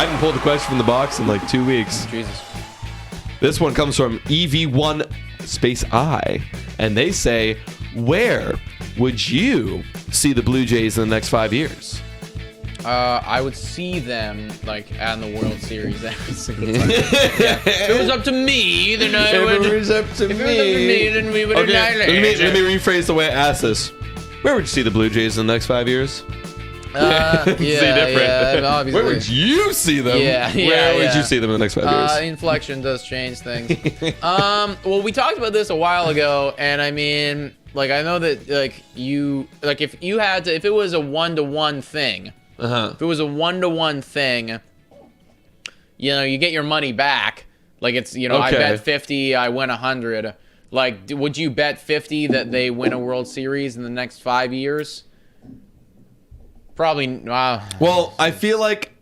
I haven't pulled the question from the box in like 2 weeks. Jesus. This one comes from EV1 Space I, and they say, where would you see the Blue Jays in the next 5 years? I would see them like in the World Series every single time. Yeah. If it was up to me, then I would. If it was up to me, then we would annihilate. Let me rephrase the way I asked this. Where would you see the Blue Jays in the next 5 years? Obviously. Where would you see them? Where would you see them in the next 5 years? Inflection does change things. Well, we talked about this a while ago, and I mean, like, I know that if it was a 1-to-1 thing. If it was a 1-to-1 thing, you get your money back. Like it's, I bet 50, I win 100. Like, would you bet 50 that they win a World Series in the next 5 years? Probably. Well, I feel like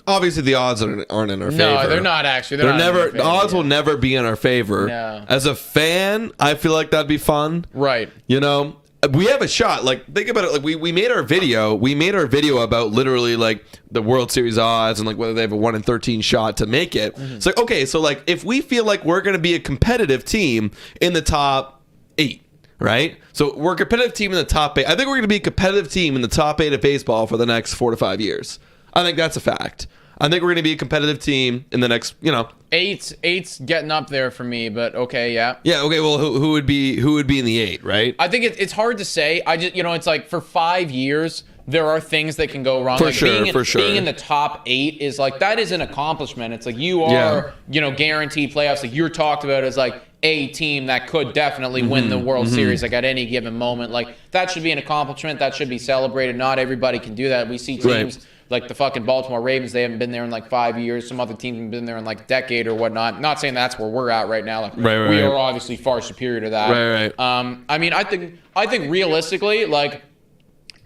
obviously the odds aren't in our favor. No, they're not actually. They're not never. in our favor, the odds will never be in our favor. No. As a fan, I feel like that'd be fun. Right. We have a shot. Like, think about it. Like, we made our video. We made our video about literally like the World Series odds and like whether they have a 1 in 13 shot to make it. It's like, okay, so like if we feel like we're going to be a competitive team in the top 8, right? So we're a competitive team in the top 8. I think we're going to be a competitive team in the top 8 of baseball for the next 4 to 5 years. I think that's a fact. I think we're going to be a competitive team in the next, Eight's getting up there for me, but okay, yeah. Yeah, okay, well, who would be in the 8, right? I think it's hard to say. I just, it's like for 5 years, there are things that can go wrong. For sure. Being in the top 8 is like, that is an accomplishment. It's like you are, guaranteed playoffs. Like you're talked about as like a team that could definitely win the World Series like at any given moment. Like that should be an accomplishment. That should be celebrated. Not everybody can do that. We see teams like the fucking Baltimore Ravens. They haven't been there in like 5 years. Some other teams have been there in like a decade or whatnot. Not saying that's where we're at right now. Like we are obviously far superior to that. Right. I mean, I think realistically, like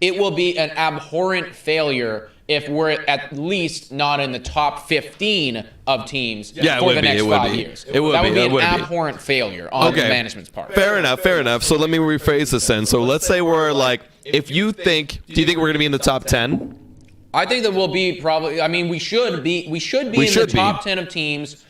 it will be an abhorrent failure if we're at least not in the top 15 of teams for the next 5 years. That would be an abhorrent failure on the management's part. Fair enough. So let me rephrase this then. So let's say we're like, do you think we're going to be in the top 10? I think that we'll be probably. I mean, we should be in the top 10 of teams.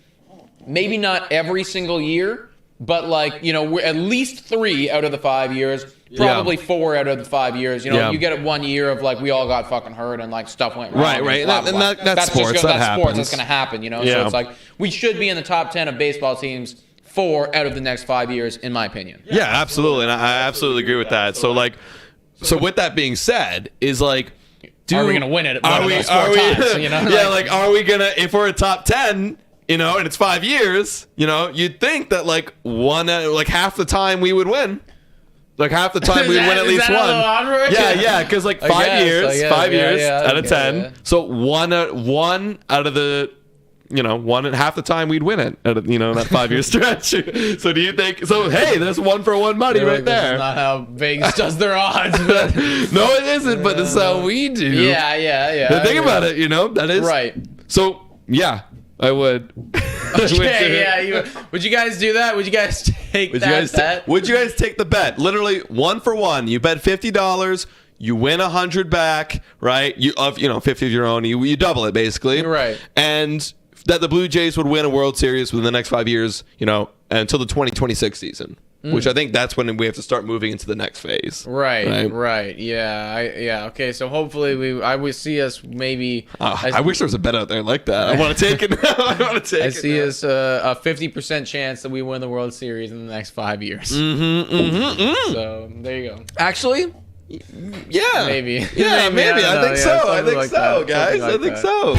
Maybe not every single year, but like we're at least 3 out of the 5 years. Probably 4 out of the 5 years. You get it 1 year of like we all got fucking hurt and like stuff went wrong. Right. Blah, blah, blah. That's sports. That's sports. That's gonna happen. So it's like we should be in the top 10 of baseball teams 4 out of the next 5 years, in my opinion. Yeah, absolutely, and I absolutely agree with that. So with that being said, is like. Are we gonna win it? Are we? Yeah, like, are we gonna? If we're a top 10, and it's 5 years, you'd think that like half the time we would win. Like half the time we'd win at least one. Yeah, because like 5 years, 5 years out of 10. Yeah. So one out of the. One and half the time we'd win it at that 5 year stretch. So do you think? So hey, there's 1-for-1 money right there. That's not how Vegas does their odds. But no, it isn't. But this is how we do. Yeah. Think about it. That is right. So yeah, I would. Okay, would you guys do that? Would you guys take that bet? Would you guys take the bet? Literally 1-for-1. You bet $50. You win 100 back. Right. 50 of your own. You double it basically. Right. And that the Blue Jays would win a World Series within the next 5 years, until the 2026 season, which I think that's when we have to start moving into the next phase. Right. Yeah. Okay. So hopefully I would see us maybe. I wish there was a bet out there like that. I want to take it now. I see us a 50% chance that we win the World Series in the next 5 years. So there you go. Actually. Yeah. Maybe. Yeah, maybe. I think so. I think so, guys. I think so.